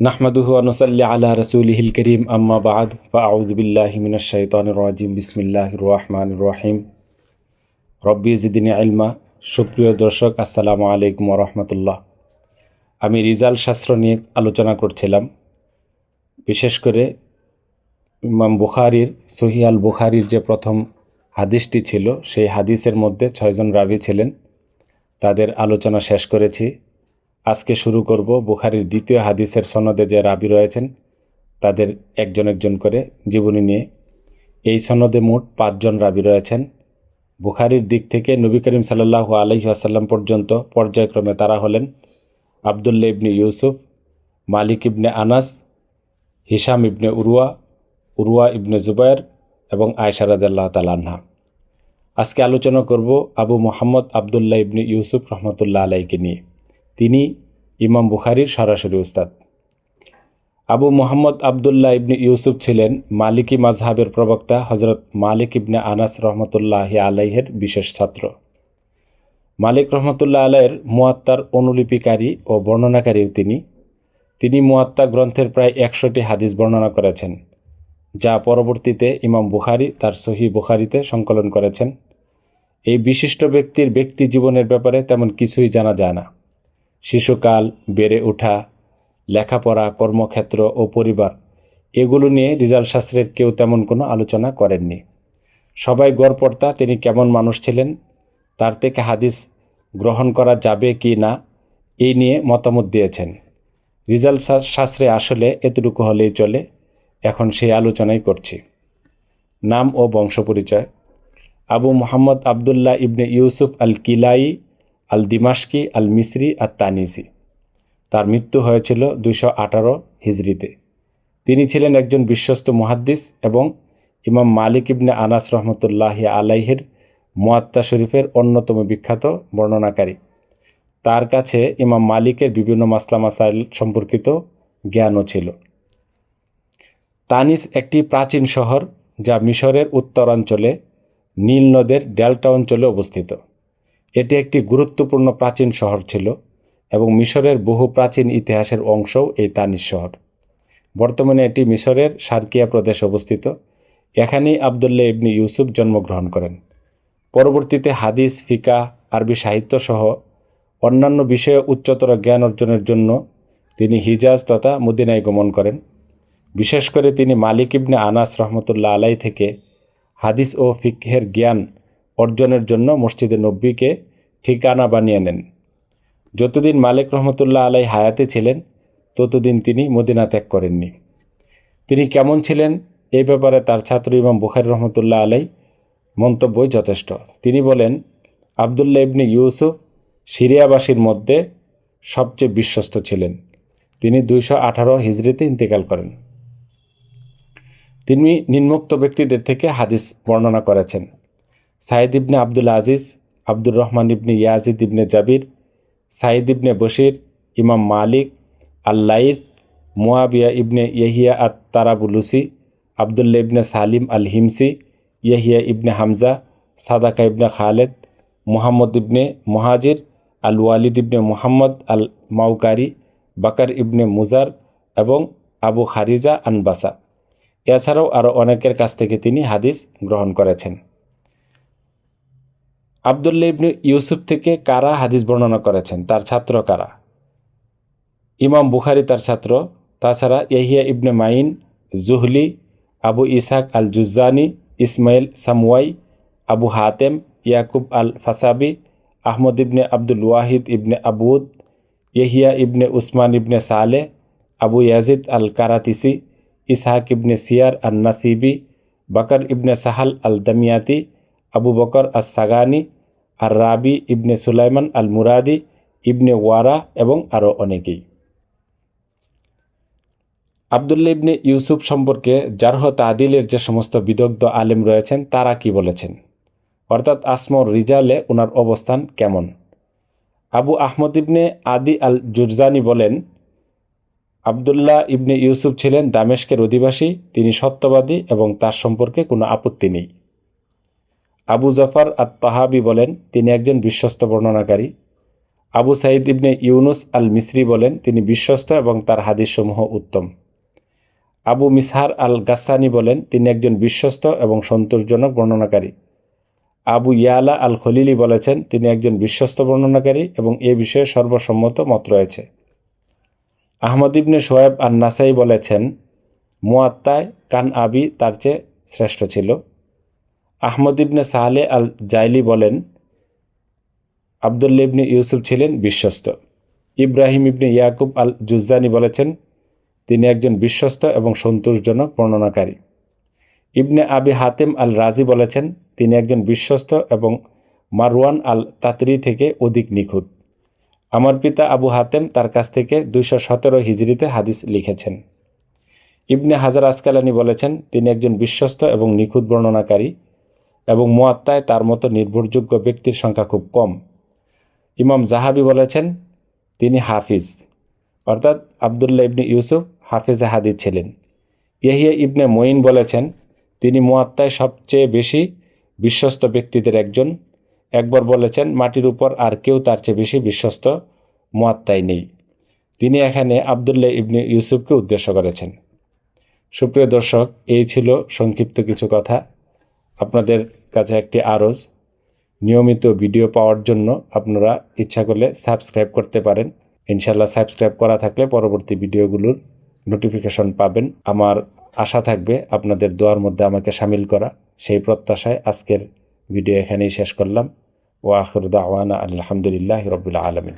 নাহমাদুহু ওয়া নুসাল্লি আলা রাসূলিহিল কারীম আম্মা বা'দ ফাআউযু বিল্লাহি মিনাশ শাইতানির রাজিম বিসমিল্লাহির রহমানির রহিম রব্বি জিদনি ইলমা। সুপ্রিয় দর্শক, আসসালামু আলাইকুম ওয়া রাহমাতুল্লাহ। আমি রিজাল শাস্ত্র নিয়ে আলোচনা করছিলাম। বিশেষ করে ইমাম বুখারীর সহিহ আল বুখারীর যে প্রথম হাদিসটি ছিল, সেই হাদিসের মধ্যে 6 জন রাবী ছিলেন। তাদের আলোচনা শেষ করেছি। আজকে শুরু করব বুখারীর দ্বিতীয় হাদিসের সনদে যে রাবী রয়েছেন তাদের একজন একজন করে জীবনী নিয়ে। এই সনদে মোট 5 জন রাবী রয়েছেন। বুখারীর দিক থেকে নবী করিম সাল্লাল্লাহু আলাইহি ওয়াসাল্লাম পর্যন্ত পর্যায়ক্রমে তারা হলেন আবদুল্লাহ ইবনে ইউসুফ, মালিক ইবনে আনাস, হিশাম ইবনে উরওয়া ইবনে জুবায়ের এবং আয়েশা রাদিয়াল্লাহু তাআলা আনহা। আজকে আলোচনা করব আবু মুহাম্মদ আবদুল্লাহ ইবনে ইউসুফ রহমতুল্লাহ আলাইকে নিয়ে। তিনি ইমাম বুখারীর সরাসরি উস্তাদ। আবু মুহাম্মদ আবদুল্লাহ ইবনে ইউসুফ ছিলেন মালিকি মাযহাবের প্রবক্তা হযরত মালিক ইবনে আনাস রহমতুল্লাহি আলাইহের বিশেষ ছাত্র। মালিক রহমতুল্লাহ আলাইয়ের মুয়াত্তার অনুলিপিকারী ও বর্ণনাকারীও তিনি মুয়াত্তা গ্রন্থের প্রায় 100টি হাদিস বর্ণনা করেছেন, যা পরবর্তীতে ইমাম বুখারী তার সহিহ বুখারীতে সংকলন করেছেন। এই বিশিষ্ট ব্যক্তির ব্যক্তি জীবনের ব্যাপারে তেমন কিছুই জানা যায় না। শিশুকাল, বেড়ে ওঠা, লেখাপড়া, কর্মক্ষেত্র ও পরিবার, এগুলো নিয়ে রিজাল শাস্ত্রের কেউ তেমন কোনো আলোচনা করেননি। সবাই গড়পড়তা তিনি কেমন মানুষ ছিলেন, তার থেকে হাদিস গ্রহণ করা যাবে কি না, এই নিয়ে মতামত দিয়েছেন। রিজাল শাস্ত্রে আসলে এতটুকু হলেই চলে। এখন সেই আলোচনাই করছি। নাম ও বংশ পরিচয়। আবু মুহাম্মদ আবদুল্লাহ ইবনে ইউসুফ আল কিলাই আল দিমাশকি আল মিসরি আর তানিসি। তার মৃত্যু হয়েছিল 218 হিজরিতে। তিনি ছিলেন একজন বিশ্বস্ত মুহাদ্দিস এবং ইমাম মালিক ইবনে আনাস রহমতুল্লাহি আলাইহের মুয়াত্তা শরীফের অন্যতম বিখ্যাত বর্ণনাকারী। তার কাছে ইমাম মালিকের বিভিন্ন মাসলা মাসাইল সম্পর্কিত জ্ঞানও ছিল। তানিস একটি প্রাচীন শহর যা মিশরের উত্তরাঞ্চলে নীল নদের ডেল্টা অঞ্চলে অবস্থিত। এটি একটি গুরুত্বপূর্ণ প্রাচীন শহর ছিল এবং মিশরের বহু প্রাচীন ইতিহাসের অংশও এই তানিস শহর। বর্তমানে এটি মিশরের শারকিয়া প্রদেশে অবস্থিত। এখানেই আবদুল্লাহ ইবনে ইউসুফ জন্মগ্রহণ করেন। পরবর্তীতে হাদিস, ফিকাহ, আরবি সাহিত্য সহ অন্যান্য বিষয়ে উচ্চতর জ্ঞান অর্জনের জন্য তিনি হিজাজ তথা মদিনায় গমন করেন। বিশেষ করে তিনি মালিক ইবনে আনাস রহমতুল্লাহ আলাই থেকে হাদিস ও ফিকহের জ্ঞান অর্জনের জন্য মসজিদে নববীকে ঠিকানা বানিয়ে নেন। যতদিন মালিক রহমতুল্লাহ আলাই হায়াতে ছিলেন ততদিন তিনি মদিনা ত্যাগ করেননি। তিনি কেমন ছিলেন এই ব্যাপারে তার ছাত্র ইমাম বুখারী রহমতুল্লাহ আলাই মন্তব্যই যথেষ্ট। তিনি বলেন, আবদুল্লাহ ইবনে ইউসুফ সিরিয়াবাসীর মধ্যে সবচেয়ে বিশ্বস্ত ছিলেন। তিনি 218 হিজরিতে ইন্তেকাল করেন। তিনি নিম্নোক্ত ব্যক্তিদের থেকে হাদিস বর্ণনা করেছেন: সাইদ ইবনে আব্দুল আজিজ, আব্দুর রহমান ইবনে ইয়াজিদ ইবনে জাবির, সাইদ ইবনে বশির, ইমাম মালিক, আল-লাইথ, মুয়াবিয়া ইবনে ইয়াহিয়া আত-তারাবুলুসি, আবদুল্লাহ ইবনে সালিম আল-হিমসি, ইয়াহিয়া ইবনে হামজা, সাদাকা ইবনে খালেদ, মুহাম্মদ ইবনে মুহাজির, আল-ওয়ালিদ ইবনে মুহাম্মদ আল-মাউকারি, বাকার ইবনে মুজার এবং আবু খারিজা আনবাসা। এছাড়াও আরও অনেকের কাছ থেকে তিনি হাদিস গ্রহণ করেছেন। আবদুল্লাহ ইবনে ইউসুফ থেকে কারা হাদিস বর্ণনা করেছেন, তার ছাত্র কারা? ইমাম বুখারী তার ছাত্র। তাছাড়া ইয়াহিয়া ইবনে মাইন, জুহলি, আবু ইসহাক আল জুজ্জানি, ইসমাইল সামওয়াই, আবু হাতেম, ইয়াকুব আল ফাসাবি, আহমদ ইবনে আব্দুল ওয়াহিদ ইবনে আবুদ, ইয়াহিয়া ইবনে উসমান ইবনে সালেহ, আবু ইয়াজিদ আল কারাতিসি, ইসহাক ইবনে সিয়ার আল নাসিবি, বাকর ইবনে সাহাল আল দামিয়াতি, আবু বকর আস সাগানি, আর রাবি ইবনে সুলাইমান আল মুরাদি, ইবনে ওয়ারা এবং আরও অনেকেই। আবদুল্লাহ ইবনে ইউসুফ সম্পর্কে জারহ তাদিলের যে সমস্ত বিদগ্ধ আলেম রয়েছেন তারা কি বলেছেন, অর্থাৎ আসমর রিজালে ওনার অবস্থান কেমন? আবু আহমদ ইবনে আদি আল জুরজানি বলেন, আবদুল্লাহ ইবনে ইউসুফ ছিলেন দামেস্কের অধিবাসী। তিনি সত্যবাদী এবং তার সম্পর্কে কোনো আপত্তি নেই। আবু জাফর আত-তাহাবি বলেন, তিনি একজন বিশ্বস্ত বর্ণনাকারী। আবু সাঈদ ইবনে ইউনুস আল মিসরি বলেন, তিনি বিশ্বস্ত এবং তার হাদিসসমূহ উত্তম। আবু মিসহার আল গাসানি বলেন, তিনি একজন বিশ্বস্ত এবং সন্তোষজনক বর্ণনাকারী। আবু ইয়ালা আল খলিলি বলেছেন, তিনি একজন বিশ্বস্ত বর্ণনাকারী এবং এ বিষয়ে সর্বসম্মত মত রয়েছে। আহমদ ইবনে শোয়েব আর নাসাই বলেছেন, মুয়াত্তায় কান আবি তার চেয়ে শ্রেষ্ঠ ছিল। আহমদ ইবনে সালে আল জাইলি বলেন, আবদুল্লাহ ইবনে ইউসুফ ছিলেন বিশ্বস্ত। ইব্রাহিম ইবনে ইয়াকুব আল জুজ্জানি বলেছেন, তিনি একজন বিশ্বস্ত এবং সন্তোষজনক বর্ণনাকারী। ইবনে আবি হাতেম আল রাজি বলেছেন, তিনি একজন বিশ্বস্ত এবং মারওয়ান আল তাতরি থেকে অধিক নিখুঁত। আমার পিতা আবু হাতেম তার কাছ থেকে 217 হিজরিতে হাদিস লিখেছেন। ইবনে হাজার আসকালানি বলেছেন, তিনি একজন বিশ্বস্ত এবং নিখুঁত বর্ণনাকারী এবং মুয়াত্তায় তার মতো নির্ভরযোগ্য ব্যক্তির সংখ্যা খুব কম। ইমাম জাহাবি বলেছেন, তিনি হাফিজ, অর্থাৎ আবদুল্লাহ ইবনে ইউসুফ হাফিজে হাদিস ছিলেন। ইয়াহিয়া ইবনে মঈন বলেছেন, তিনি মুয়াত্তায় সবচেয়ে বেশি বিশ্বস্ত ব্যক্তিদের একজন। একবার বলেছেন, মাটির উপর আর কেউ তার চেয়ে বেশি বিশ্বস্ত মুয়াত্তায় নেই। তিনি এখানে আবদুল্লাহ ইবনে ইউসুফকে উদ্দেশ্য করেছেন। সুপ্রিয় দর্শক, এই ছিল সংক্ষিপ্ত কিছু কথা। আপনাদের কাছে একটি আরজ, নিয়মিত ভিডিও পাওয়ার জন্য আপনারা ইচ্ছা করলে সাবস্ক্রাইব করতে পারেন। ইনশাল্লাহ সাবস্ক্রাইব করা থাকলে পরবর্তী ভিডিওগুলোর নোটিফিকেশন পাবেন। আমার আশা থাকবে আপনাদের দোয়ার মধ্যে আমাকে শামিল করা। সেই প্রত্যাশায় আজকের ভিডিও এখানেই শেষ করলাম। ওয়া আখিরু দাওয়ানা আলহামদুলিল্লাহি রাব্বিল আলামিন।